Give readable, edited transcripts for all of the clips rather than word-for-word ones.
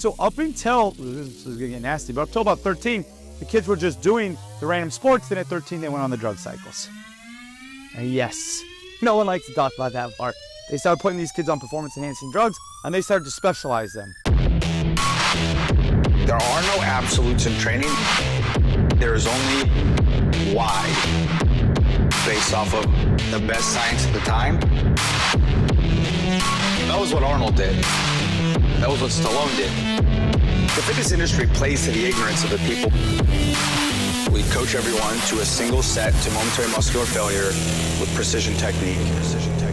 So up until, this is gonna get nasty, but up until about 13, the kids were just doing the random sports. Then at 13, they went on the drug cycles. And yes, no one likes to talk about that part. They started putting these kids on performance-enhancing drugs, and they started to specialize them. There are no absolutes in training. There is only why, based off of the best science at the time. That was what Arnold did. That was what Stallone did. The fitness industry plays to the ignorance of the people. We coach everyone to a single set to momentary muscular failure with precision technique. Precision technique.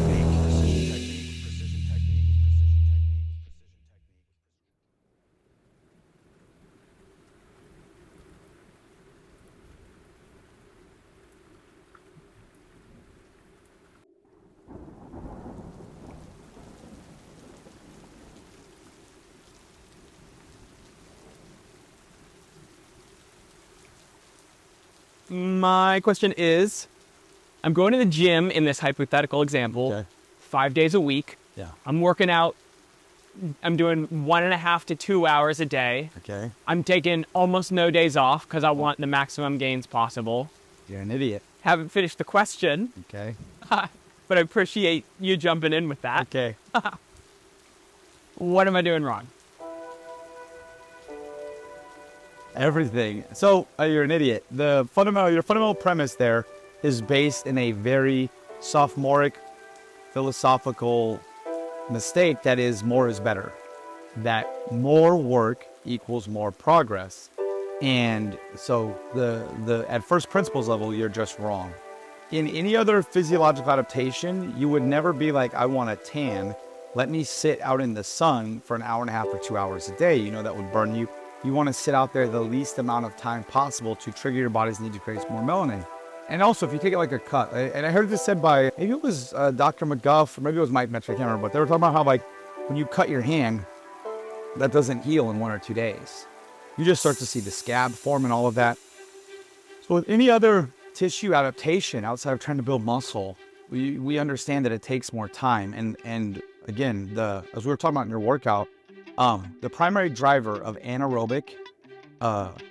My question is, I'm going to the gym in this hypothetical example, 5 days a week. Yeah. I'm working out. I'm doing 1.5 to 2 hours a day. Okay. I'm taking almost no days off because I want the maximum gains possible. You're an idiot. Haven't finished the question, Okay. but I appreciate you jumping in with that. Okay. What am I doing wrong? Everything. So you're an idiot. Your fundamental premise there is based in a very sophomoric, philosophical mistake that is more is better. That more work equals more progress. And so the at first principles level, you're just wrong. In any other physiological adaptation, you would never be like, I want a tan. Let me sit out in the sun for 1.5 hours or 2 hours a day. You know, that would burn you. You want to sit out there the least amount of time possible to trigger your body's need to create more melanin. And also, if you take it like a cut, and I heard this said by, maybe it was Dr. McGuff, or maybe it was Mike Metcalf, I can't remember, but they were talking about how, like, when you cut your hand, that doesn't heal in 1 or 2 days. You just start to see the scab form and all of that. So with any other tissue adaptation outside of trying to build muscle, we understand that it takes more time. And again, as we were talking about in your workout, the primary driver of anaerobic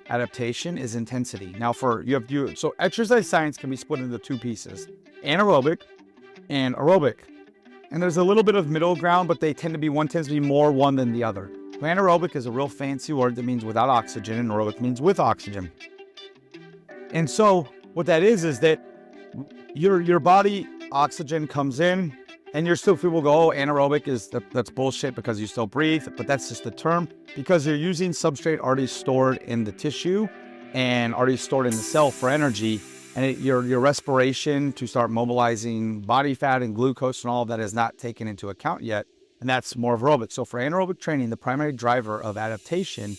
adaptation is intensity. Now, so exercise science can be split into 2 pieces: anaerobic and aerobic. And there's a little bit of middle ground, but one tends to be more one than the other. So anaerobic is a real fancy word that means without oxygen, and aerobic means with oxygen. And so what that is that your body, oxygen comes in, and people go, oh, anaerobic that's bullshit because you still breathe, but that's just the term because you're using substrate already stored in the tissue and already stored in the cell for energy, and your respiration to start mobilizing body fat and glucose and all of that is not taken into account yet, and that's more of aerobic. So for anaerobic training, the primary driver of adaptation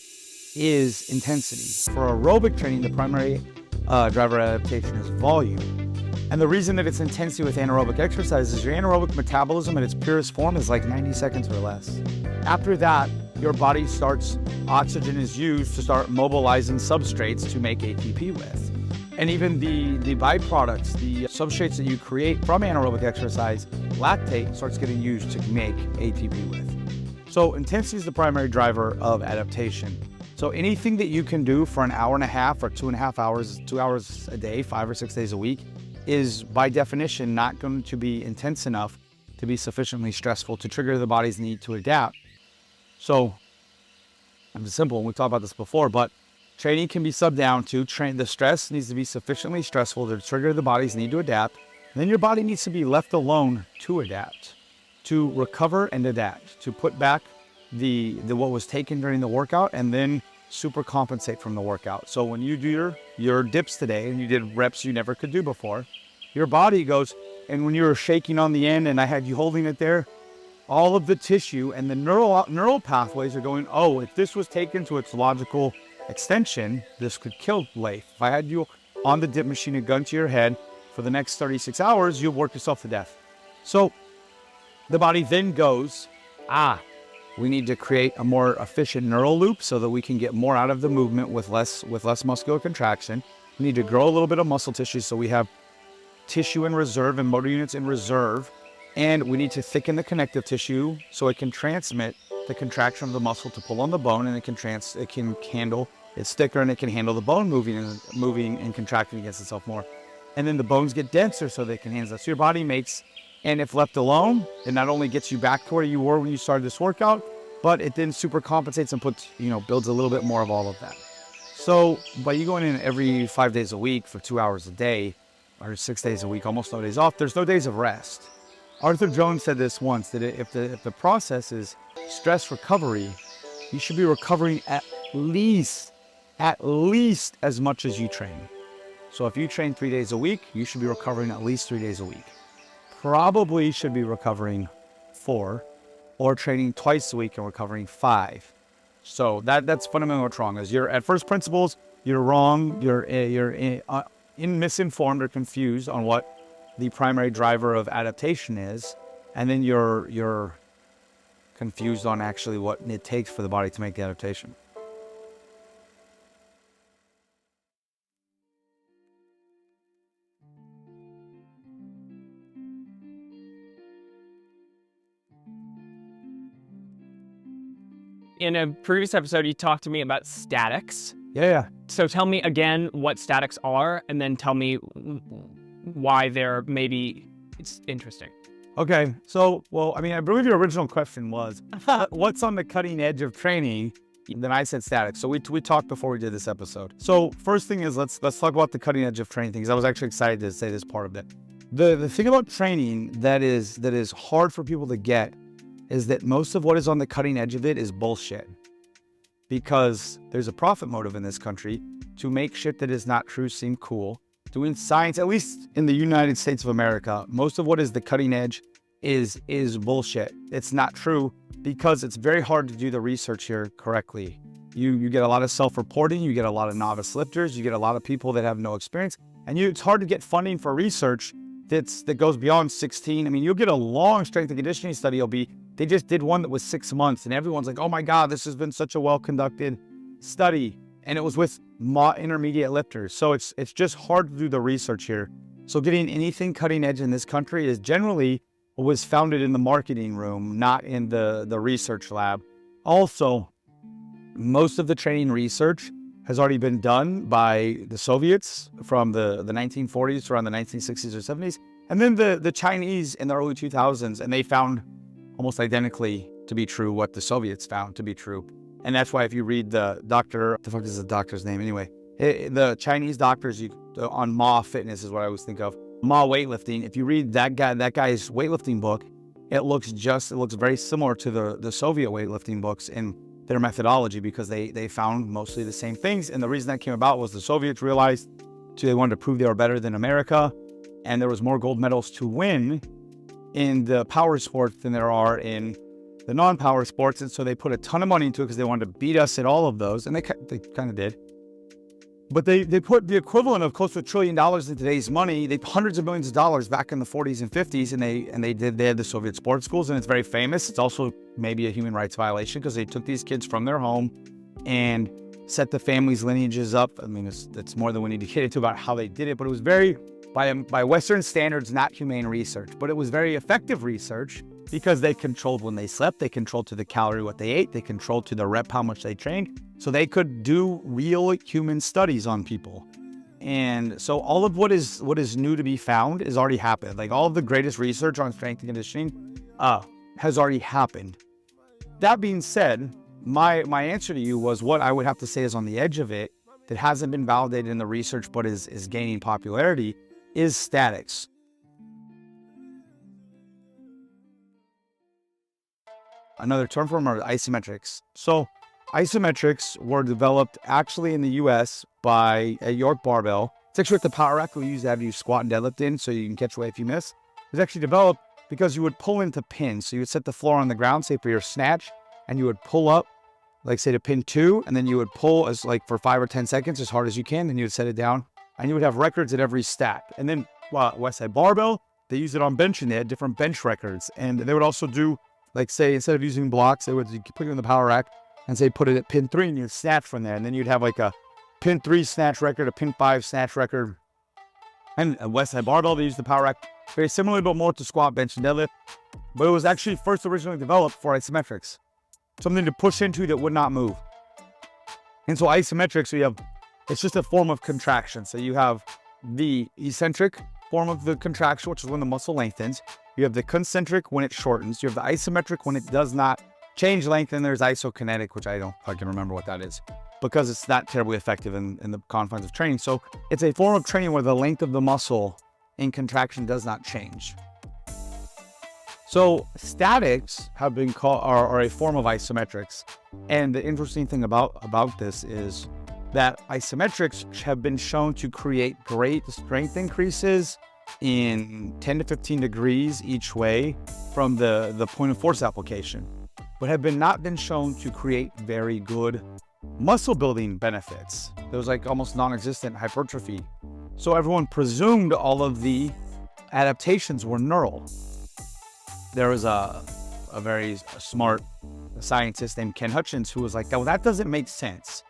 is intensity. For aerobic training, the primary driver of adaptation is volume. And the reason that it's intensity with anaerobic exercise is your anaerobic metabolism in its purest form is like 90 seconds or less. After that, your body oxygen is used to start mobilizing substrates to make ATP with. And even the byproducts, the substrates that you create from anaerobic exercise, lactate starts getting used to make ATP with. So intensity is the primary driver of adaptation. So anything that you can do for 1.5 hours or 2.5 hours, 2 hours a day, 5 or 6 days a week, is by definition not going to be intense enough to be sufficiently stressful to trigger the body's need to adapt. So, it's simple, and we've talked about this before, but training can be subbed down to the stress needs to be sufficiently stressful to trigger the body's need to adapt. And then your body needs to be left alone to adapt, to recover and adapt, to put back the what was taken during the workout and then super compensate from the workout. So when you do your dips today and you did reps you never could do before, your body goes, and when you were shaking on the end and I had you holding it there, all of the tissue and the neural pathways are going, oh, if this was taken to its logical extension, this could kill Leif. If I had you on the dip machine, a gun to your head for the next 36 hours, you'll work yourself to death. So the body then goes, we need to create a more efficient neural loop so that we can get more out of the movement with less muscular contraction. We need to grow a little bit of muscle tissue so we have tissue in reserve and motor units in reserve. And we need to thicken the connective tissue so it can transmit the contraction of the muscle to pull on the bone, and it can handle, it's thicker and it can handle the bone moving and contracting against itself more. And then the bones get denser so they can handle that. So your body makes, and if left alone, it not only gets you back to where you were when you started this workout, but it then super compensates and puts, builds a little bit more of all of that. So by you going in every 5 days a week for 2 hours a day, or 6 days a week, almost no days off, there's no days of rest. Arthur Jones said this once, that if the process is stress recovery, you should be recovering at least as much as you train. So if you train 3 days a week, you should be recovering at least 3 days a week. Probably should be recovering 4, or training twice a week and recovering 5. So that's fundamentally what's wrong. Is you're at first principles, you're wrong, you're misinformed or confused on what the primary driver of adaptation is, and then you're confused on actually what it takes for the body to make the adaptation. In a previous episode, you talked to me about statics. Yeah. So tell me again what statics are, and then tell me why they're it's interesting. Okay. So, I believe your original question was, what's on the cutting edge of training? Then I said statics. So we talked before we did this episode. So first thing is, let's talk about the cutting edge of training things. I was actually excited to say this part of it. The thing about training that is hard for people to get is that most of what is on the cutting edge of it is bullshit. Because there's a profit motive in this country to make shit that is not true seem cool. Doing science, at least in the United States of America, most of what is the cutting edge is bullshit. It's not true because it's very hard to do the research here correctly. You get a lot of self-reporting, you get a lot of novice lifters, you get a lot of people that have no experience, and it's hard to get funding for research that goes beyond 16. You'll get a long strength and conditioning study. They just did one that was 6 months, and everyone's like, oh my God, this has been such a well-conducted study. And it was with intermediate lifters. So it's just hard to do the research here. So getting anything cutting edge in this country is generally was founded in the marketing room, not in the research lab. Also, most of the training research has already been done by the Soviets from the 1940s around the 1960s or 70s. And then the Chinese in the early 2000s, and they found almost identically to be true what the Soviets found to be true. And that's why if you read what the fuck is the doctor's name anyway? The Chinese doctors on Ma Fitness is what I always think of. Ma Weightlifting. If you read that guy's weightlifting book, it looks very similar to the Soviet weightlifting books in their methodology, because they found mostly the same things. And the reason that came about was the Soviets realized they wanted to prove they were better than America, and there was more gold medals to win in the power sports than there are in the non-power sports. And so they put a ton of money into it because they wanted to beat us at all of those, and they kind of did. But they put the equivalent of close to $1 trillion in today's money, hundreds of millions of dollars back in the 40s and 50s, and they had the Soviet sports schools, and it's very famous. It's also maybe a human rights violation because they took these kids from their home and set the families' lineages up. It's more than we need to get into about how they did it, but it was very, by Western standards, not humane research. But it was very effective research because they controlled when they slept, they controlled to the calorie what they ate, they controlled to the rep how much they trained, so they could do real human studies on people. And so all of what is new to be found has already happened. Like all of the greatest research on strength and conditioning has already happened. That being said, my answer to you was what I would have to say is on the edge of it that hasn't been validated in the research but is gaining popularity is statics. Another term for them are isometrics. So isometrics were developed actually in the US by a York barbell. It's actually what the power rack we use to have you squat and deadlift in so you can catch weight if you miss. It was actually developed because you would pull into pins. So you would set the floor on the ground, say for your snatch, and you would pull up, like say to pin 2, and then you would pull as like for 5 or 10 seconds as hard as you can, then you would set it down, and you would have records at every stack. And then Westside Barbell, they used it on benching. They had different bench records, and they would also do, like say, instead of using blocks, they would put it in the power rack and say put it at pin 3, and you'd snatch from there. And then you'd have like a pin 3 snatch record, a pin 5 snatch record. And a Westside Barbell, they used the power rack very similarly, but more to squat, bench, and deadlift. But it was actually first originally developed for isometrics. something to push into that would not move. And so isometric, so it's just a form of contraction. So you have the eccentric form of the contraction, which is when the muscle lengthens. You have the concentric when it shortens. You have the isometric when it does not change length. And there's isokinetic, which I can remember what that is, because it's not terribly effective in the confines of training. So it's a form of training where the length of the muscle in contraction does not change. So statics have been called, are a form of isometrics. And the interesting thing about this is that isometrics have been shown to create great strength increases in 10 to 15 degrees each way from the point of force application, but have not been shown to create very good muscle building benefits. There was like almost non-existent hypertrophy. So everyone presumed all of the adaptations were neural. There was a very smart scientist named Ken Hutchins who was like, well, that doesn't make sense,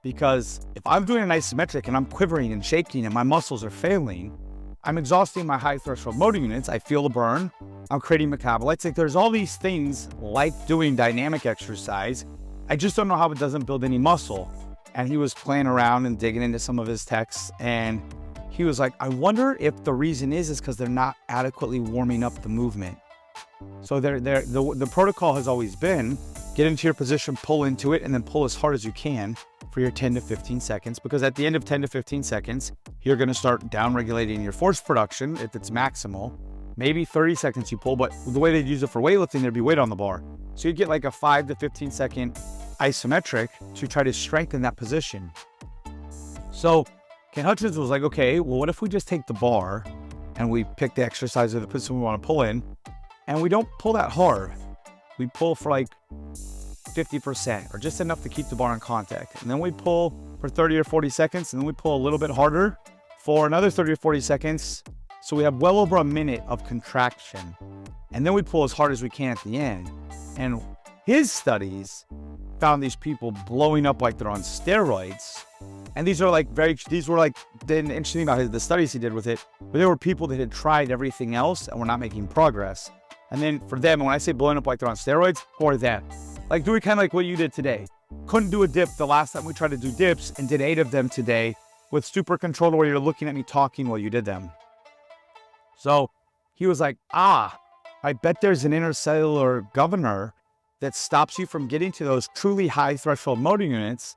because if I'm doing an isometric and I'm quivering and shaking and my muscles are failing, I'm exhausting my high threshold motor units. I feel a burn. I'm creating metabolites. Like, there's all these things like doing dynamic exercise. I just don't know how it doesn't build any muscle. And he was playing around and digging into some of his texts, and he was like, I wonder if the reason is because they're not adequately warming up the movement. So the protocol has always been get into your position, pull into it, and then pull as hard as you can for your 10 to 15 seconds. Because at the end of 10 to 15 seconds, you're going to start down-regulating your force production if it's maximal. Maybe 30 seconds you pull, but the way they'd use it for weightlifting, there'd be weight on the bar. So you'd get like a 5 to 15 second isometric to try to strengthen that position. So Ken Hutchins was like, okay, well, what if we just take the bar and we pick the exercise or the position we want to pull in, and we don't pull that hard. We pull for like 50% or just enough to keep the bar in contact. And then we pull for 30 or 40 seconds, and then we pull a little bit harder for another 30 or 40 seconds. So we have well over a minute of contraction. And then we pull as hard as we can at the end. And his studies found these people blowing up like they're on steroids. And these were like the interesting thing about the studies he did with it, but there were people that had tried everything else and were not making progress. And then for them, when I say blowing up like they're on steroids, for them, like doing kind of like what you did today. Couldn't do a dip the last time we tried to do dips, and did 8 of them today with super controller where you're looking at me talking while you did them. So he was like, I bet there's an intercellular governor that stops you from getting to those truly high threshold motor units,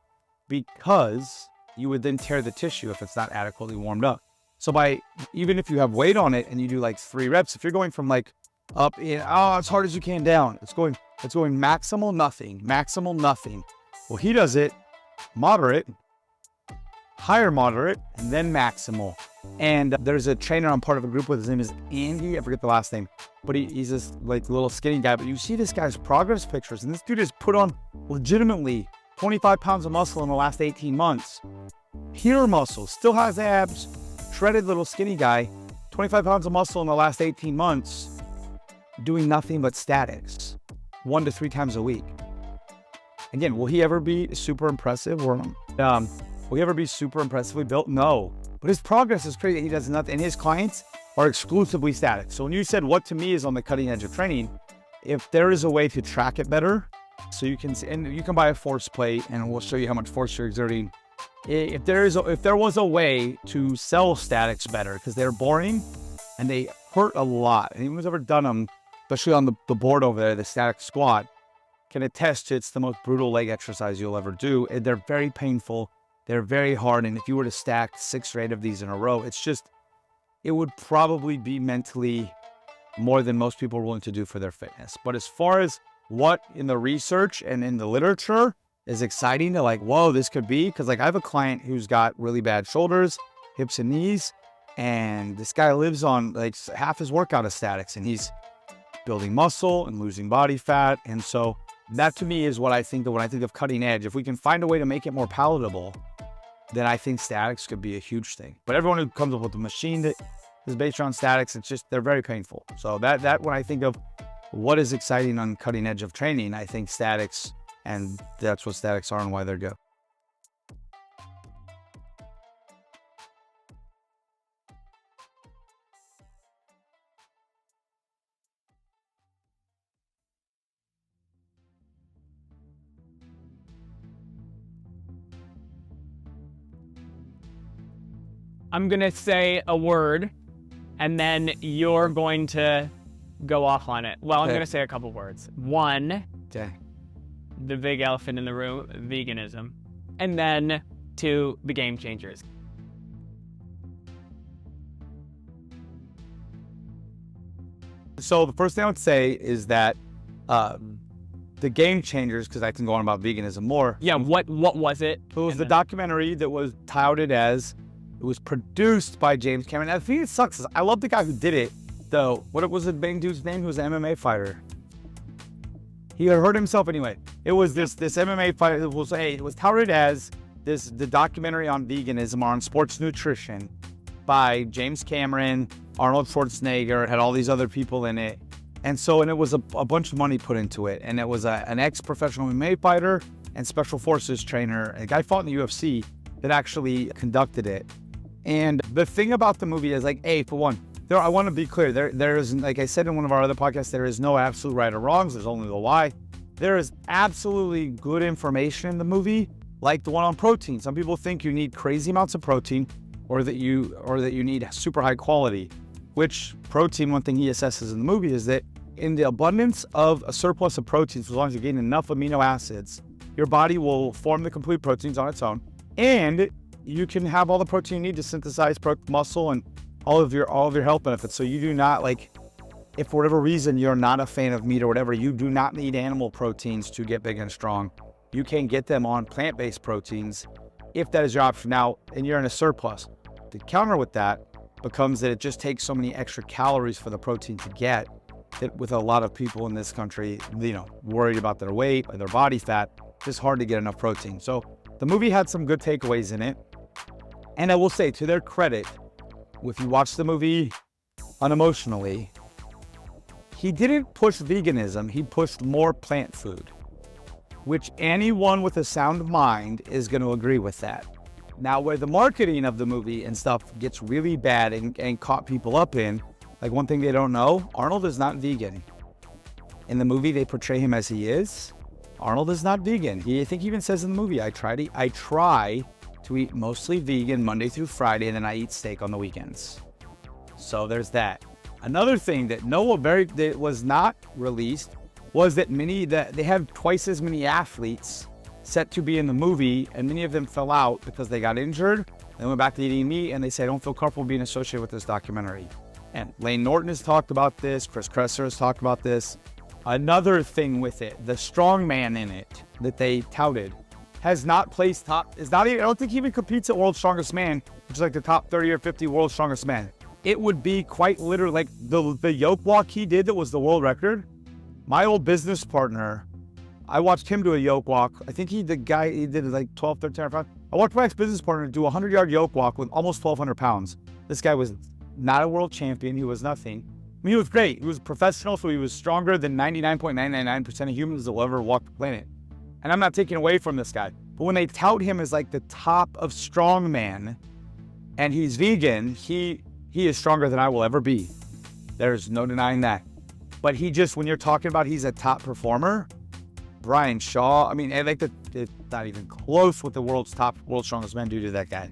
because you would then tear the tissue if it's not adequately warmed up. So even if you have weight on it and you do like 3 reps, if you're going from like up in, as hard as you can down, it's going maximal nothing. Well, he does it moderate, higher moderate, and then maximal. And there's a trainer I'm part of a group with. His name is Andy. I forget the last name, but he's this like little skinny guy. But you see this guy's progress pictures, and this dude has put on legitimately 25 pounds of muscle in the last 18 months. Pure muscle, still has abs, shredded little skinny guy, 25 pounds of muscle in the last 18 months, doing nothing but statics 1 to 3 times a week. Again, will he ever be super impressive? Will he ever be super impressively built? No. But his progress is crazy. He does nothing. And his clients are exclusively static. So when you said what to me is on the cutting edge of training, if there is a way to track it better, so you can buy a force plate and we'll show you how much force you're exerting. If there was a way to sell statics better, because they're boring and they hurt a lot. Anyone who's ever done them, especially on the board over there, the static squat, can attest to it's the most brutal leg exercise you'll ever do. And they're very painful. They're very hard. And if you were to stack 6 or 8 of these in a row, it would probably be mentally more than most people are willing to do for their fitness. But as far as what in the research and in the literature is exciting to like, whoa, this could be, because like I have a client who's got really bad shoulders, hips and knees, and this guy lives on like half his workout is statics, and he's building muscle and losing body fat. And so that to me is what I think of when I think of cutting edge. If we can find a way to make it more palatable, then I think statics could be a huge thing. But everyone who comes up with a machine that is based on statics, they're very painful. So that when I think of what is exciting on cutting edge of training, I think statics, and that's what statics are and why they're good. I'm going to say a word, and then you're going to go off on it. Well, I'm Okay. going to say a couple words. One, Okay. the big elephant in the room, veganism. And then two, the game changers. So the first thing I would say is that the game changers, because I can go on about veganism more. Yeah, what was it? It was And the then- documentary that was touted as, it was produced by James Cameron. I think it sucks. I love the guy who did it, though. What was the main dude's name? He was an MMA fighter. He had hurt himself anyway. It was this MMA fighter. It was touted as the documentary on veganism or on sports nutrition by James Cameron, Arnold Schwarzenegger. It had all these other people in it. And it was a bunch of money put into it. And it was an ex-professional MMA fighter and special forces trainer. A guy fought in the UFC that actually conducted it. And the thing about the movie is like, for one, I want to be clear. There is, like I said in one of our other podcasts, there is no absolute right or wrongs. There's only the why. There is absolutely good information in the movie, like the one on protein. Some people think you need crazy amounts of protein, or that you need super high quality. Which protein? One thing he assesses in the movie is that in the abundance of a surplus of proteins, as long as you're getting enough amino acids, your body will form the complete proteins on its own, and you can have all the protein you need to synthesize muscle and all of your health benefits. So you do not, like, if for whatever reason you're not a fan of meat or whatever, you do not need animal proteins to get big and strong. You can get them on plant-based proteins if that is your option now, and you're in a surplus. The counter with that becomes that it just takes so many extra calories for the protein to get, that with a lot of people in this country, worried about their weight or their body fat, it's just hard to get enough protein. So the movie had some good takeaways in it. And I will say, to their credit, if you watch the movie unemotionally, he didn't push veganism, he pushed more plant food, which anyone with a sound mind is going to agree with that. Now, where the marketing of the movie and stuff gets really bad and caught people up in, like one thing they don't know, Arnold is not vegan. In the movie, they portray him as he is. Arnold is not vegan. I think he even says in the movie, I try to eat mostly vegan Monday through Friday, and then I eat steak on the weekends. So there's that. Another thing that that was not released was that they have twice as many athletes set to be in the movie, and many of them fell out because they got injured. They went back to eating meat, and they say, I don't feel comfortable being associated with this documentary. And Lane Norton has talked about this. Chris Kresser has talked about this. Another thing with it, the strongman in it that they touted has not placed top. I don't think he even competes at World's Strongest Man, which is like the top 30 or 50 World's Strongest Man. It would be quite literally like the yoke walk he did that was the world record. My old business partner, I watched him do a yoke walk. I think he did like 12, 13 pounds. I watched my ex-business partner do a 100-yard yoke walk with almost 1,200 pounds. This guy was not a world champion. He was nothing. I mean, he was great. He was a professional, so he was stronger than 99.999% of humans that will ever walk the planet. And I'm not taking away from this guy. But when they tout him as like the top of strongman, and he's vegan, he is stronger than I will ever be. There's no denying that. But when you're talking about he's a top performer, Brian Shaw, I mean, it's not even close what the world's strongest men do to that guy.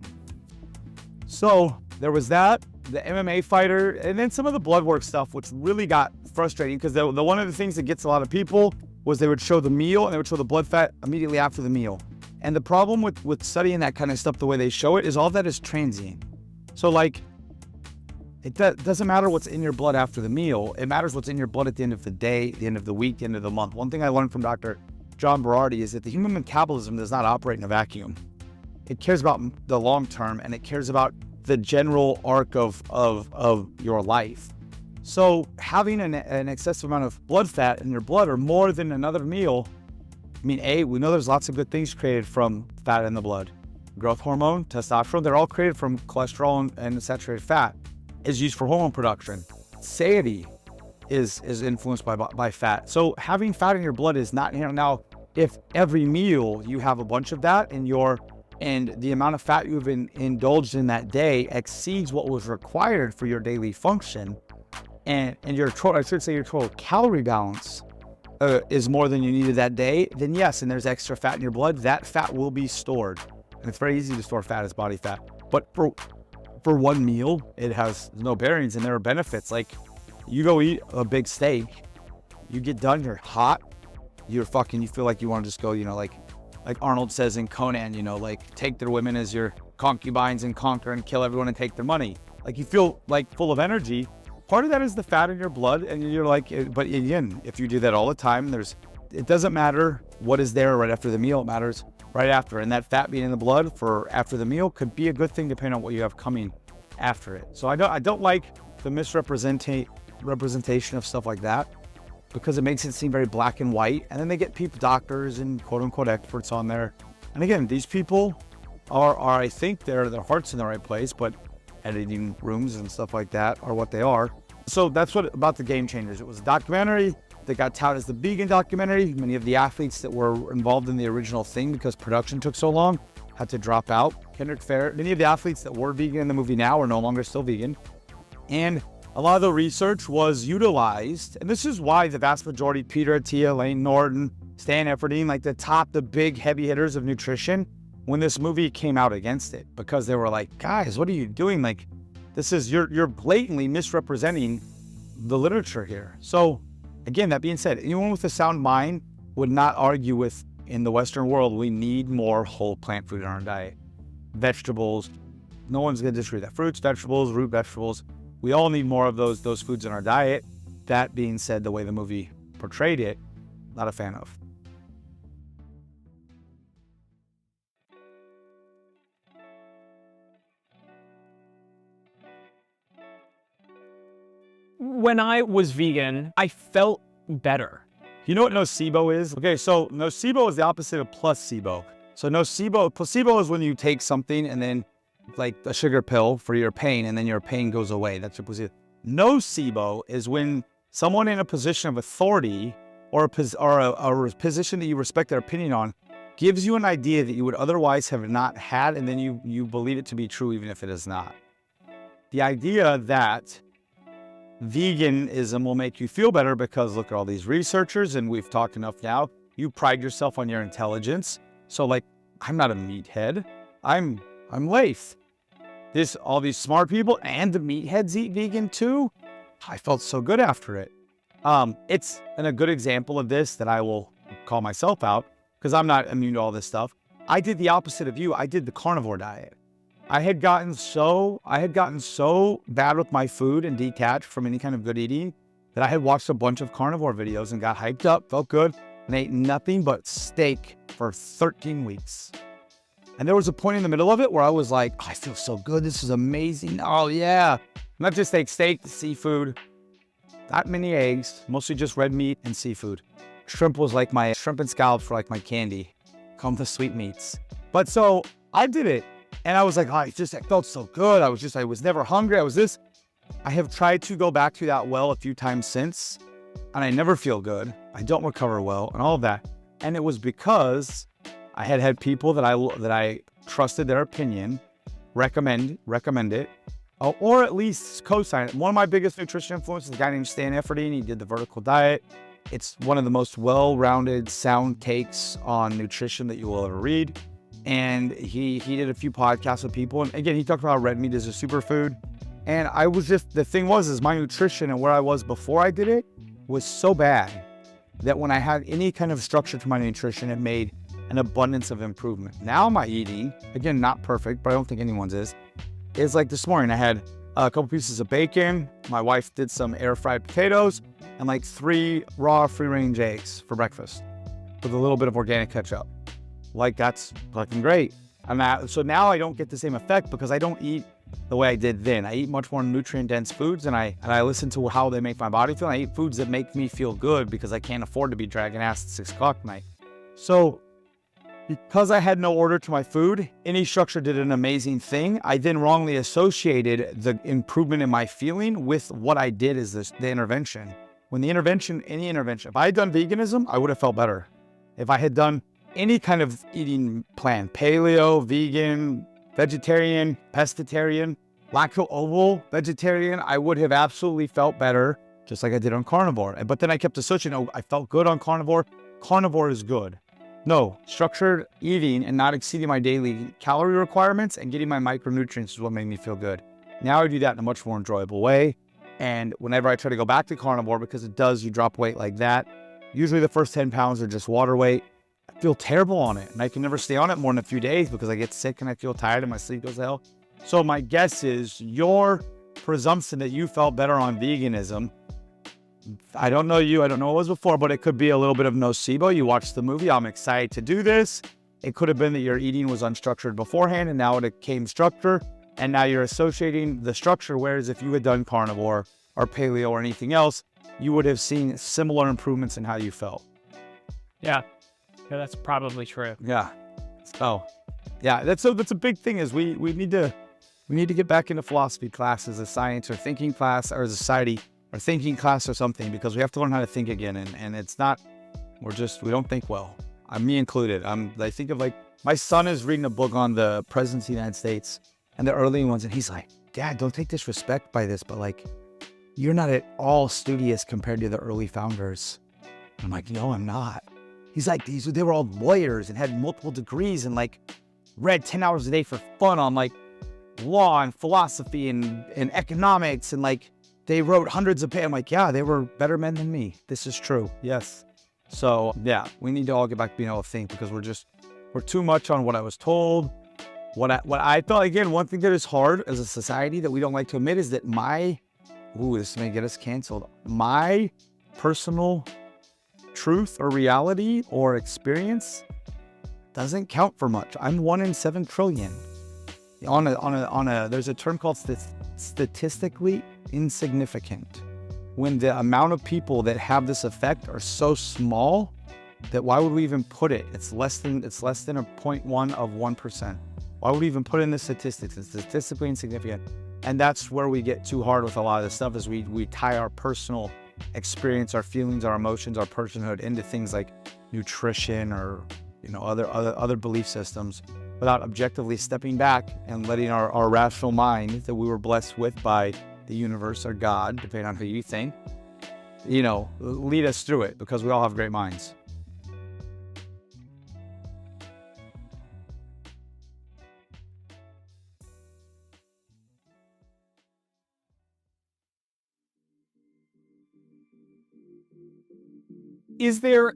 So there was that, the MMA fighter, and then some of the blood work stuff, which really got frustrating because the one of the things that gets a lot of people was they would show the meal and they would show the blood fat immediately after the meal. And the problem with studying that kind of stuff the way they show it is all that is transient. So like, it doesn't matter what's in your blood after the meal. It matters what's in your blood at the end of the day, the end of the week, the end of the month. One thing I learned from Dr. John Berardi is that the human metabolism does not operate in a vacuum. It cares about the long term, and it cares about the general arc of your life. So having an excessive amount of blood fat in your blood or more than another meal, I mean, we know there's lots of good things created from fat in the blood. Growth hormone, testosterone, they're all created from cholesterol and saturated fat. Is used for hormone production. Satiety is influenced by fat. So having fat in your blood is not, now if every meal you have a bunch of that and the amount of fat you've indulged in that day exceeds what was required for your daily function, and your total calorie balance is more than you needed that day, then yes, and there's extra fat in your blood, that fat will be stored. And it's very easy to store fat as body fat. But for one meal, it has no bearings, and there are benefits. Like, you go eat a big steak, you get done, you're hot, you feel like you want to just go, like Arnold says in Conan, like, take their women as your concubines and conquer and kill everyone and take their money. Like, you feel like full of energy. Part of that is the fat in your blood, and you're like, but again, if you do that all the time, it doesn't matter what is there right after the meal, it matters right after. And that fat being in the blood for after the meal could be a good thing depending on what you have coming after it. So I don't like the representation of stuff like that, because it makes it seem very black and white. And then they get doctors and quote unquote experts on there. And again, these people are I think their heart's in the right place, but editing rooms and stuff like that are what they are. So that's what about the Game Changers. It was a documentary that got touted as the vegan documentary. Many of the athletes that were involved in the original thing, because production took so long, had to drop out. Kendrick Fair, many of the athletes that were vegan in the movie now are no longer still vegan. And a lot of the research was utilized, and this is why the vast majority, Peter Attia, Lane Norton, Stan Efferding, like the big heavy hitters of nutrition, when this movie came out against it, because they were like, guys, what are you doing? Like, you're blatantly misrepresenting the literature here. So again, that being said, anyone with a sound mind would not argue with, in the Western world, we need more whole plant food in our diet. Vegetables, no one's gonna disagree with that. Fruits, vegetables, root vegetables, we all need more of those foods in our diet. That being said, the way the movie portrayed it, not a fan of. When I was vegan, I felt better. You know what nocebo is? Okay, so nocebo is the opposite of placebo. So placebo is when you take something and then, like a sugar pill for your pain, and then your pain goes away. That's your placebo. Nocebo is when someone in a position of authority or a position that you respect their opinion on gives you an idea that you would otherwise have not had, and then you believe it to be true even if it is not. The idea that veganism will make you feel better because look at all these researchers, and we've talked enough now. You pride yourself on your intelligence. So like, I'm not a meathead. I'm Lath. All these smart people and the meatheads eat vegan too. I felt so good after it. It's a good example of this that I will call myself out, because I'm not immune to all this stuff. I did the opposite of you. I did the carnivore diet. I had gotten so bad with my food and detached from any kind of good eating that I had watched a bunch of carnivore videos and got hyped up, felt good, and ate nothing but steak for 13 weeks. And there was a point in the middle of it where I was like, oh, I feel so good. This is amazing. Oh yeah. Not just steak, seafood, not many eggs, mostly just red meat and seafood. Shrimp and scallops were like my candy. Come the sweet meats. But so I did it. And I was like, oh, I felt so good. I was never hungry. I have tried to go back to that well a few times since, and I never feel good. I don't recover well and all of that. And it was because I had people that I trusted their opinion, recommend it, or at least co-sign it. One of my biggest nutrition influences is a guy named Stan Efferding. He did the vertical diet. It's one of the most well-rounded, sound takes on nutrition that you will ever read. And he did a few podcasts with people. And again, he talked about red meat as a superfood. And the thing was my nutrition and where I was before I did it was so bad that when I had any kind of structure to my nutrition, it made an abundance of improvement. Now my eating, again, not perfect, but I don't think anyone's is like this morning. I had a couple pieces of bacon. My wife did some air fried potatoes and like 3 raw free range eggs for breakfast with a little bit of organic ketchup. Like, that's fucking great. So now I don't get the same effect because I don't eat the way I did then. I eat much more nutrient dense foods, and I listen to how they make my body feel. I eat foods that make me feel good because I can't afford to be dragging ass at 6 o'clock at night. So because I had no order to my food, any structure did an amazing thing. I then wrongly associated the improvement in my feeling with what I did as the intervention. When any intervention, if I had done veganism, I would have felt better. If I had done any kind of eating plan, paleo, vegan, vegetarian, pescatarian, lacto-ovo vegetarian, I would have absolutely felt better, just like I did on carnivore. But then I kept associating, I felt good on carnivore. Carnivore is good. No, structured eating and not exceeding my daily calorie requirements and getting my micronutrients is what made me feel good. Now I do that in a much more enjoyable way. And whenever I try to go back to carnivore, because it does, you drop weight like that. Usually the first 10 pounds are just water weight. I feel terrible on it. And I can never stay on it more than a few days because I get sick and I feel tired and my sleep goes to hell. So my guess is your presumption that you felt better on veganism, I don't know you, I don't know what it was before, but it could be a little bit of nocebo. You watched the movie, I'm excited to do this. It could have been that your eating was unstructured beforehand and now it became structure. And now you're associating the structure, whereas if you had done carnivore or paleo or anything else, you would have seen similar improvements in how you felt. Yeah, that's probably true. Yeah. So, yeah, that's a big thing is we need to get back into philosophy class as a science or thinking class or as a society or thinking class or something, because we have to learn how to think again. And it's not, we don't think well. Me included. I think of like, my son is reading a book on the presidents of the United States and the early ones. And he's like, Dad, don't take disrespect by this, but like, you're not at all studious compared to the early founders. I'm like, no, I'm not. He's like, they were all lawyers and had multiple degrees and like read 10 hours a day for fun on like law and philosophy and economics. And like, they wrote hundreds of pages. I'm like, yeah, they were better men than me. This is true. Yes. So yeah, we need to all get back to being able to think, because we're too much on what I was told. What I felt, again, one thing that is hard as a society that we don't like to admit is that this may get us canceled. My personal truth or reality or experience doesn't count for much. I'm 1 in 7 trillion. There's a term called statistically insignificant. When the amount of people that have this effect are so small that why would we even put it? It's less than a 0.1 of 1%. Why would we even put in the statistics? It's statistically insignificant. And that's where we get too hard with a lot of this stuff, is we tie our personal experience, our feelings, our emotions, our personhood into things like nutrition or other belief systems, without objectively stepping back and letting our rational mind that we were blessed with by the universe or God, depending on who you think, lead us through it, because we all have great minds. Is there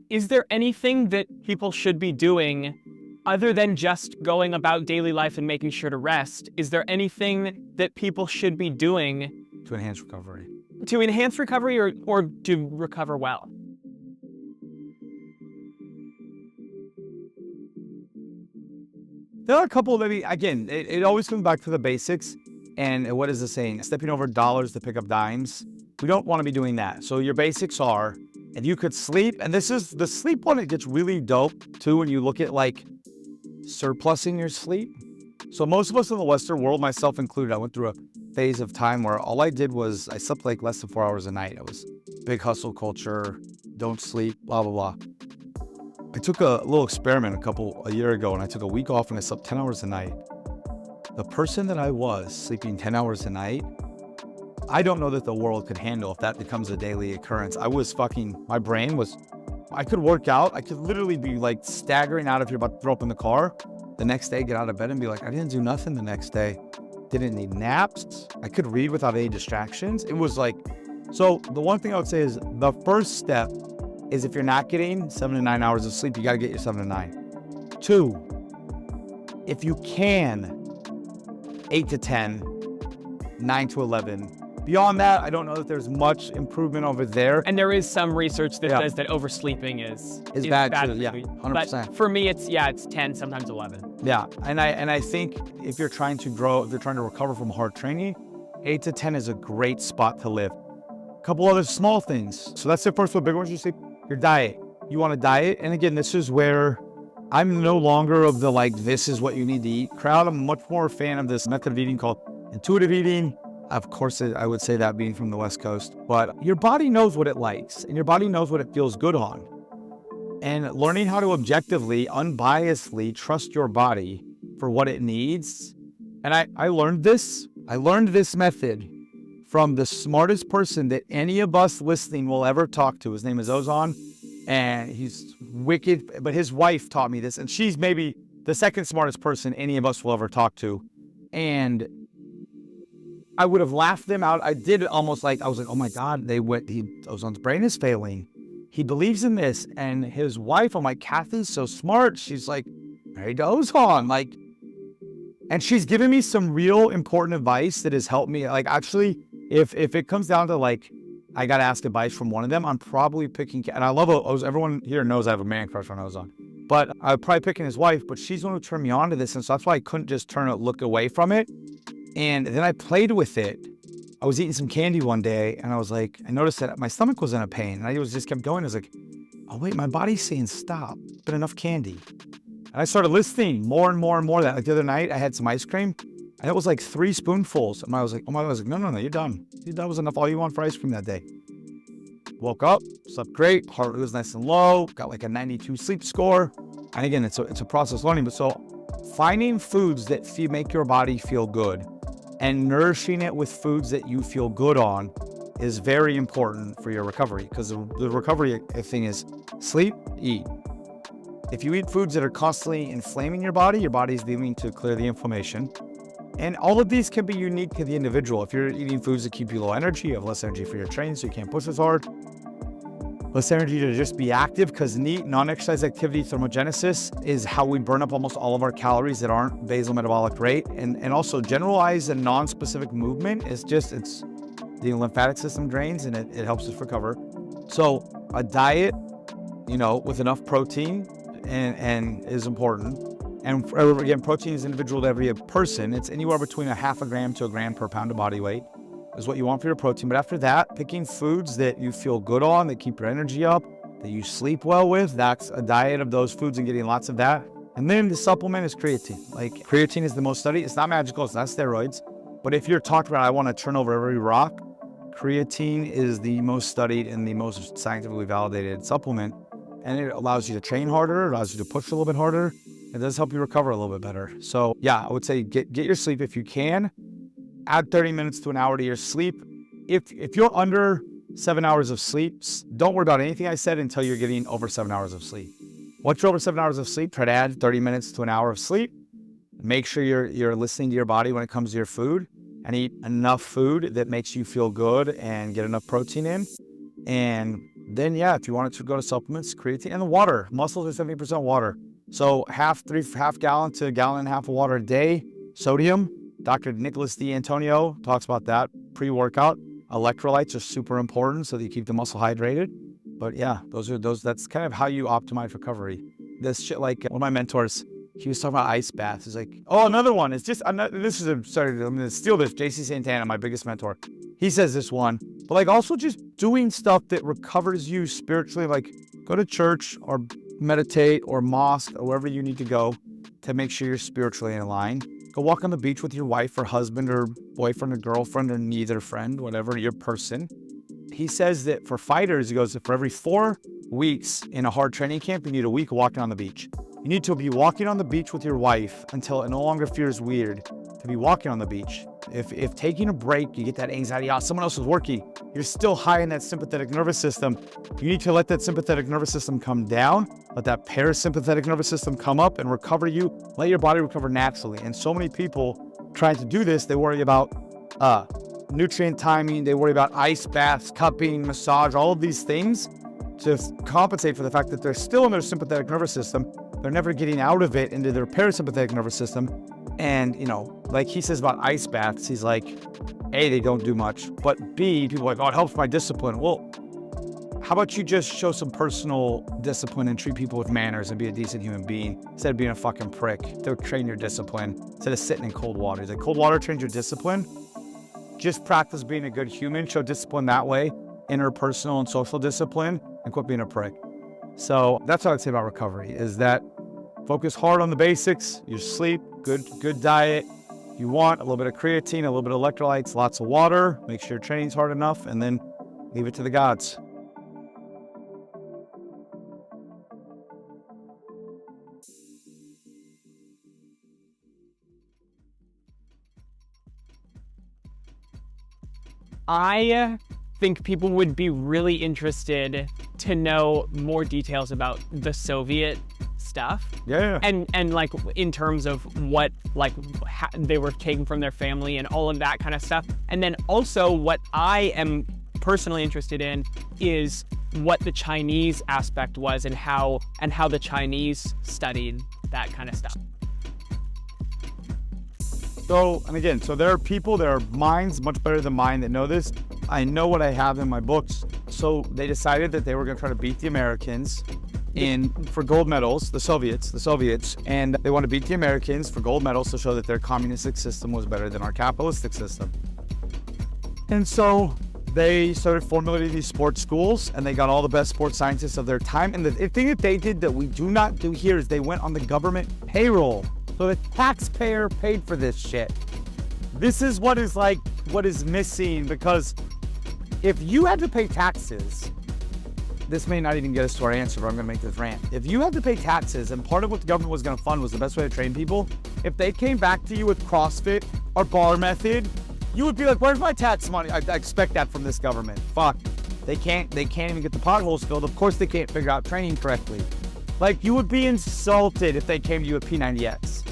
anything that people should be doing other than just going about daily life and making sure to rest? Is there anything that people should be doing To enhance recovery. Or to recover well? There are a couple, maybe, again, it always comes back to the basics. And what is the saying? Stepping over dollars to pick up dimes. We don't want to be doing that. So your basics are, if you could sleep, and this is the sleep one, it gets really dope too when you look at like surplusing your sleep. So most of us in the Western world, myself included, I went through a phase of time where all I did was I slept like less than 4 hours a night. It was big hustle culture, don't sleep, blah, blah, blah. I took a little experiment a year ago, and I took a week off and I slept 10 hours a night. The person that I was sleeping 10 hours a night, I don't know that the world could handle if that becomes a daily occurrence. My brain was, I could work out. I could literally be like staggering out if you're about to throw up in the car. The next day, get out of bed and be like, I didn't do nothing the next day. Didn't need naps. I could read without any distractions. It was like, so the one thing I would say is the first step is, if you're not getting 7 to 9 hours of sleep, you got to get your 7 to 9. 2, if you can, 8 to 10, 9 to 11. Beyond that, I don't know that there's much improvement over there. And there is some research that says that oversleeping is bad too. for Yeah, you. 100%. But for me, it's 10, sometimes 11. Yeah, and I think if you're trying to grow, if you're trying to recover from hard training, 8 to 10 is a great spot to live. A couple other small things. So that's the first one. Big ones, you sleep. Your diet. You want a diet, and again, this is where I'm no longer of the like, this is what you need to eat crowd. I'm much more a fan of this method of eating called intuitive eating. Of course, I would say that being from the West Coast, but your body knows what it likes and your body knows what it feels good on. And learning how to objectively, unbiasedly trust your body for what it needs. And I learned this method from the smartest person that any of us listening will ever talk to. His name is Ozan. and he's wicked. But his wife taught me this, and she's maybe the second smartest person any of us will ever talk to. And I would have laughed them out. I did almost like, I was like, oh my God, Ozon's brain is failing. He believes in this. And his wife, I'm like, Kathy's so smart. She's like, married to Ozon. Like, and she's given me some real important advice that has helped me. Like, actually, if it comes down to like, I got to ask advice from one of them, I'm probably picking, and I love Ozon. Everyone here knows I have a man crush on Ozon. But I'm probably picking his wife, but she's the one who turned me on to this. And so that's why I couldn't just look away from it. And then I played with it. I was eating some candy one day, and I was like, I noticed that my stomach was in a pain. And I just kept going. I was like, oh wait, my body's saying stop. It's been enough candy. And I started listening more and more and more. That like the other night, I had some ice cream, and it was like 3 spoonfuls. And I was like, oh my God, I was like, no, you're done. That was enough. All you want for ice cream that day. Woke up, slept great. Heart rate was nice and low. Got like a 92 sleep score. And again, it's a process learning. But so finding foods that make your body feel good and nourishing it with foods that you feel good on is very important for your recovery, because the recovery thing is sleep, eat. If you eat foods that are constantly inflaming your body's needing to clear the inflammation. And all of these can be unique to the individual. If you're eating foods that keep you low energy, you have less energy for your training, so you can't push as hard. Less energy to just be active, because NEAT, non-exercise activity thermogenesis, is how we burn up almost all of our calories that aren't basal metabolic rate. And also generalized and non-specific movement is it's the lymphatic system drains, and it helps us recover. So a diet, with enough protein and is important. And again, protein is individual to every person. It's anywhere between a half a gram to a gram per pound of body weight is what you want for your protein. But after that, picking foods that you feel good on, that keep your energy up, that you sleep well with, that's a diet of those foods and getting lots of that. And then the supplement is creatine. Like, creatine is the most studied. It's not magical, it's not steroids. But if you're talking about, I want to turn over every rock, creatine is the most studied and the most scientifically validated supplement. And it allows you to train harder, it allows you to push a little bit harder. It does help you recover a little bit better. So yeah, I would say get your sleep if you can. Add 30 minutes to an hour to your sleep. If you're under 7 hours of sleep, don't worry about anything I said until you're getting over 7 hours of sleep. Once you're over 7 hours of sleep, try to add 30 minutes to an hour of sleep. Make sure you're listening to your body when it comes to your food, and eat enough food that makes you feel good and get enough protein in. And then yeah, if you wanted to go to supplements, creatine, and the water. Muscles are 70% water. So half gallon to a gallon and a half of water a day. Sodium, Dr. Nicholas D'Antonio talks about that pre-workout. Electrolytes are super important so that you keep the muscle hydrated. But yeah, that's kind of how you optimize recovery. This shit, like one of my mentors, he was talking about ice baths. He's like, oh, another one. It's just, I'm going to steal this. JC Santana, my biggest mentor. He says this one, but like also just doing stuff that recovers you spiritually, like go to church or meditate or mosque or wherever you need to go to make sure you're spiritually in line. Go walk on the beach with your wife or husband or boyfriend or girlfriend or neither friend, whatever, your person. He says that for fighters, he goes, for every 4 weeks in a hard training camp, you need a week walking on the beach. You need to be walking on the beach with your wife until it no longer feels weird to be walking on the beach. If taking a break, you get that anxiety, someone else is working, you're still high in that sympathetic nervous system. You need to let that sympathetic nervous system come down, let that parasympathetic nervous system come up and recover you, let your body recover naturally. And so many people trying to do this, they worry about nutrient timing, they worry about ice baths, cupping, massage, all of these things to compensate for the fact that they're still in their sympathetic nervous system. They're never getting out of it into their parasympathetic nervous system. And, like he says about ice baths, he's like, A, they don't do much, but B, people are like, oh, it helps my discipline. Well, how about you just show some personal discipline and treat people with manners and be a decent human being instead of being a fucking prick? To train your discipline instead of sitting in cold water. He's like, cold water trains your discipline. Just practice being a good human, show discipline that way, interpersonal and social discipline, and quit being a prick. So that's what I'd say about recovery, is that focus hard on the basics, your sleep, good diet. You want a little bit of creatine, a little bit of electrolytes, lots of water, make sure your training's hard enough, and then leave it to the gods. I think people would be really interested to know more details about the Soviet stuff. Yeah. And like in terms of what like they were taking from their family and all of that kind of stuff. And then also what I am personally interested in is what the Chinese aspect was and how the Chinese studied that kind of stuff. So, and again, so there are people, there are minds much better than mine that know this. I know what I have in my books. So they decided that they were going to try to beat the Americans for gold medals, the Soviets, and they want to beat the Americans for gold medals to show that their communistic system was better than our capitalistic system. And so they started formulating these sports schools, and they got all the best sports scientists of their time. And the thing that they did that we do not do here is they went on the government payroll. So the taxpayer paid for this shit. This is what is missing, because if you had to pay taxes, this may not even get us to our answer, but I'm gonna make this rant. If you had to pay taxes, and part of what the government was gonna fund was the best way to train people, if they came back to you with CrossFit or bar method, you would be like, where's my tax money? I expect that from this government. Fuck. They can't even get the potholes filled. Of course they can't figure out training correctly. Like, you would be insulted if they came to you with P90X.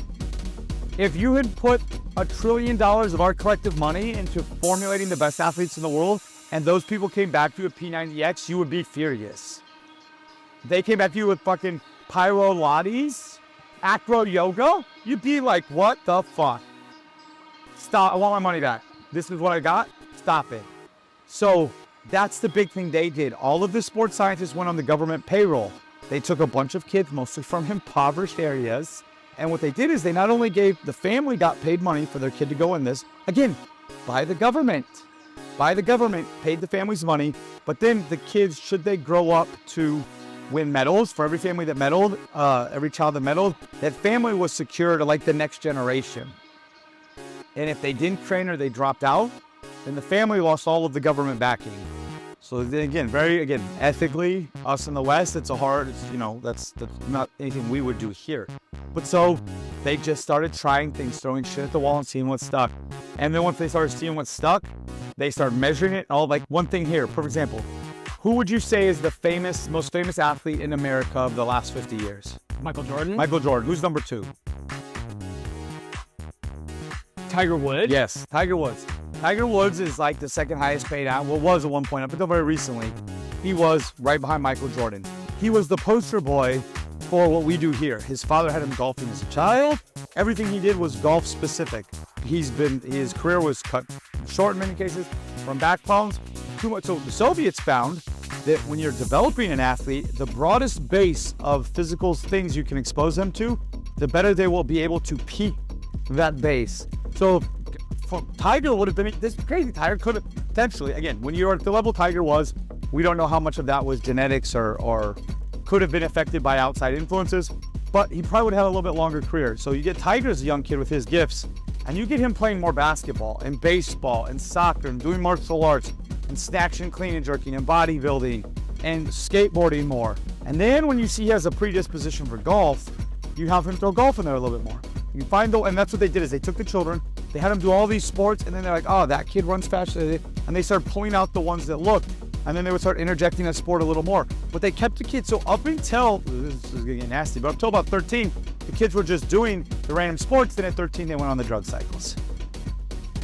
If you had put $1 trillion of our collective money into formulating the best athletes in the world, and those people came back to you with P90X, you would be furious. They came back to you with fucking Pyro Lattes, Acro Yoga, you'd be like, what the fuck? Stop, I want my money back. This is what I got, stop it. So that's the big thing they did. All of the sports scientists went on the government payroll. They took a bunch of kids, mostly from impoverished areas, and what they did is they not only gave the family got paid money for their kid to go in this, again, by the government, paid the families money, but then the kids, should they grow up to win medals, for every family that medaled, every child that medaled, that family was secure to like the next generation. And if they didn't train or they dropped out, then the family lost all of the government backing. So again, ethically, us in the West, that's not anything we would do here. But so they just started trying things, throwing shit at the wall and seeing what stuck. And then once they started seeing what stuck, they started measuring it. All like one thing here, for example, who would you say is the most famous athlete in America of the last 50 years? Michael Jordan? Michael Jordan. Who's number 2? Tiger Woods? Yes, Tiger Woods. Tiger Woods is like the second highest paid out. Well, was at one point, up until very recently. He was right behind Michael Jordan. He was the poster boy for what we do here. His father had him golfing as a child. Everything he did was golf specific. His career was cut short in many cases from back problems. Too much. So the Soviets found that when you're developing an athlete, the broadest base of physical things you can expose them to, the better they will be able to peak that base. So Tiger would have been, this crazy Tiger could have potentially, again, when you're at the level Tiger was, we don't know how much of that was genetics or could have been affected by outside influences, but he probably would have had a little bit longer career. So you get Tiger as a young kid with his gifts, and you get him playing more basketball and baseball and soccer and doing martial arts and snatching, clean and jerking and bodybuilding and skateboarding more. And then when you see he has a predisposition for golf, you have him throw golf in there a little bit more. You find and that's what they did is they took the children, they had them do all these sports, and then they're like, oh, that kid runs faster, and they started pulling out the ones that looked, and then they would start interjecting that sport a little more. But they kept the kids, so up until, this is getting nasty, but up until about 13, the kids were just doing the random sports, then at 13 they went on the drug cycles.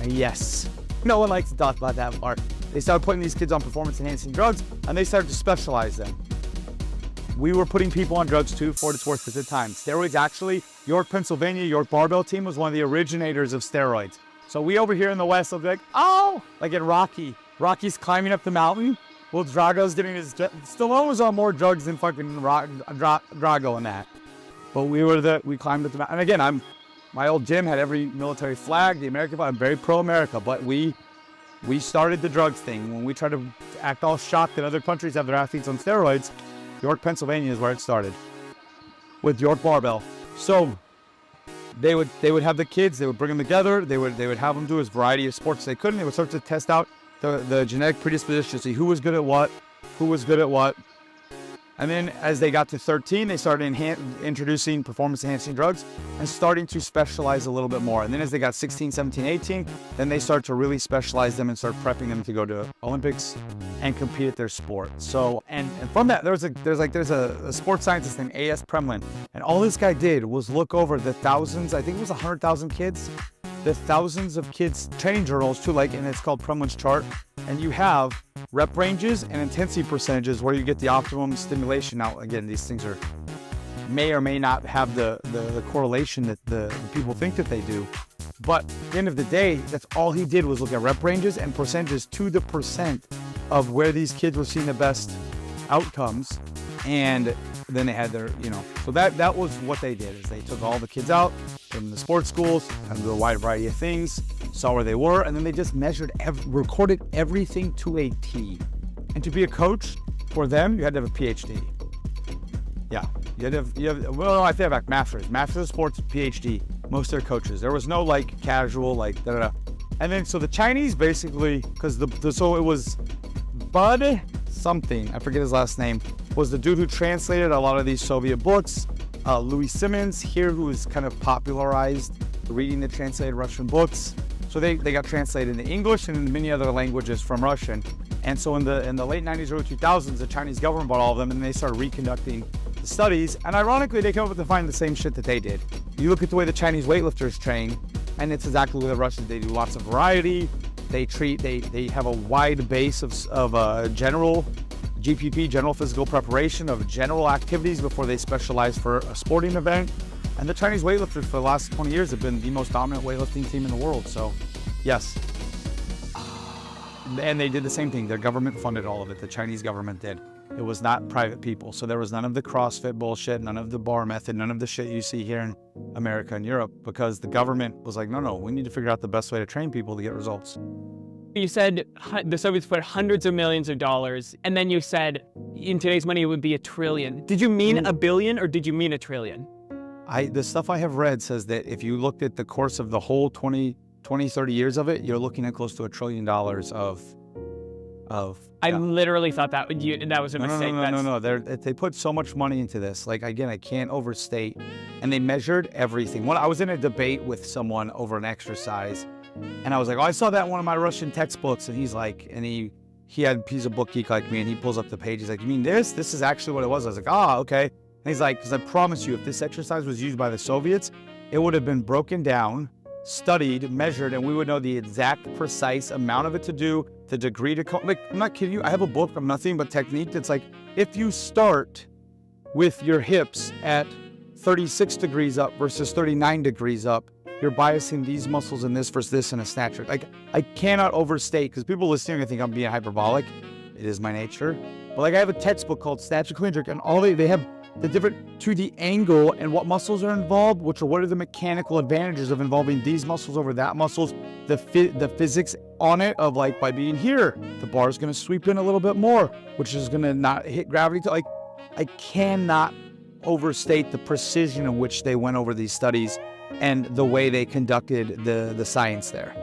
And yes, no one likes to talk about that part. They started putting these kids on performance-enhancing drugs, and they started to specialize them. We were putting people on drugs too, for what it's worth at the time. Steroids actually, York, Pennsylvania, York Barbell Team was one of the originators of steroids. So we over here in the West will be like, oh, like in Rocky. Rocky's climbing up the mountain. Well, Drago's getting Stallone was on more drugs than fucking Drago and that. But we climbed up the mountain. And again, my old gym had every military flag, the American flag. I'm very pro-America, but we started the drugs thing. When we tried to act all shocked that other countries have their athletes on steroids, York, Pennsylvania is where it started with York Barbell. So they would have the kids, they would bring them together, they would have them do as variety of sports they could, and they would start to test out the genetic predisposition to see who was good at what, And then as they got to 13, they started introducing performance-enhancing drugs and starting to specialize a little bit more. And then as they got 16, 17, 18, then they start to really specialize them and start prepping them to go to Olympics and compete at their sport. So, and from that, there's a sports scientist named A.S. Premlin. And all this guy did was look over the thousands, I think it was 100,000 kids, the thousands of kids training journals too, and it's called Premlin's chart. And you have rep ranges and intensity percentages where you get the optimum stimulation. Now, again, these things may or may not have the correlation that the people think that they do. But at the end of the day, that's all he did was look at rep ranges and percentages to the percent of where these kids were seeing the best outcomes. And then they had their, so that was what they did, is they took all the kids out from the sports schools and do a wide variety of things, saw where they were, and then they just measured, recorded everything to a T. And to be a coach for them, you had to have a PhD. Yeah, you had to have well, I think back, master's of sports, PhD, most of their coaches. There was no casual, da-da-da. And then, so the Chinese basically, because so it was Bud something, I forget his last name, was the dude who translated a lot of these Soviet books. Louis Simmons here, who has kind of popularized reading the translated Russian books. So they got translated into English and in many other languages from Russian. And so in the late 90s, early 2000s, the Chinese government bought all of them and they started reconducting the studies. And ironically, they came up with to find the same shit that they did. You look at the way the Chinese weightlifters train, and it's exactly what the Russians, they do lots of variety. They have a wide base of general GPP, general physical preparation, of general activities before they specialize for a sporting event. And the Chinese weightlifters for the last 20 years have been the most dominant weightlifting team in the world. So, yes. And they did the same thing. Their government funded all of it. The Chinese government did. It was not private people. So there was none of the CrossFit bullshit, none of the bar method, none of the shit you see here in America and Europe, because the government was like, no, we need to figure out the best way to train people to get results. You said the Soviets put hundreds of millions of dollars, and then you said in today's money it would be $1 trillion. Did you mean a billion or did you mean $1 trillion? The stuff I have read says that if you looked at the course of the whole 20, 30 years of it, you're looking at close to $1 trillion of. I literally thought that was a mistake. No. They put so much money into this. Again, I can't overstate. And they measured everything. I was in a debate with someone over an exercise, and I was like, I saw that in one of my Russian textbooks. And he's like, and he he's a book geek like me, and he pulls up the page. He's like, you mean this? This is actually what it was. I was like, okay. And he's like, because I promise you, if this exercise was used by the Soviets, it would have been broken down, studied, measured, and we would know the exact precise amount of it to do, the degree to I'm not kidding you. I have a book of nothing but technique that's like, if you start with your hips at 36 degrees up versus 39 degrees up, you're biasing these muscles in this versus this in a snatcher. I cannot overstate, because people listening I think I'm being hyperbolic. It is my nature. But I have a textbook called Snatch and Clean Jerk, and all they have the different to the angle and what muscles are involved, what are the mechanical advantages of involving these muscles over that muscles, the physics on it of by being here, the bar is going to sweep in a little bit more, which is going to not hit gravity. I cannot overstate the precision in which they went over these studies and the way they conducted the science there.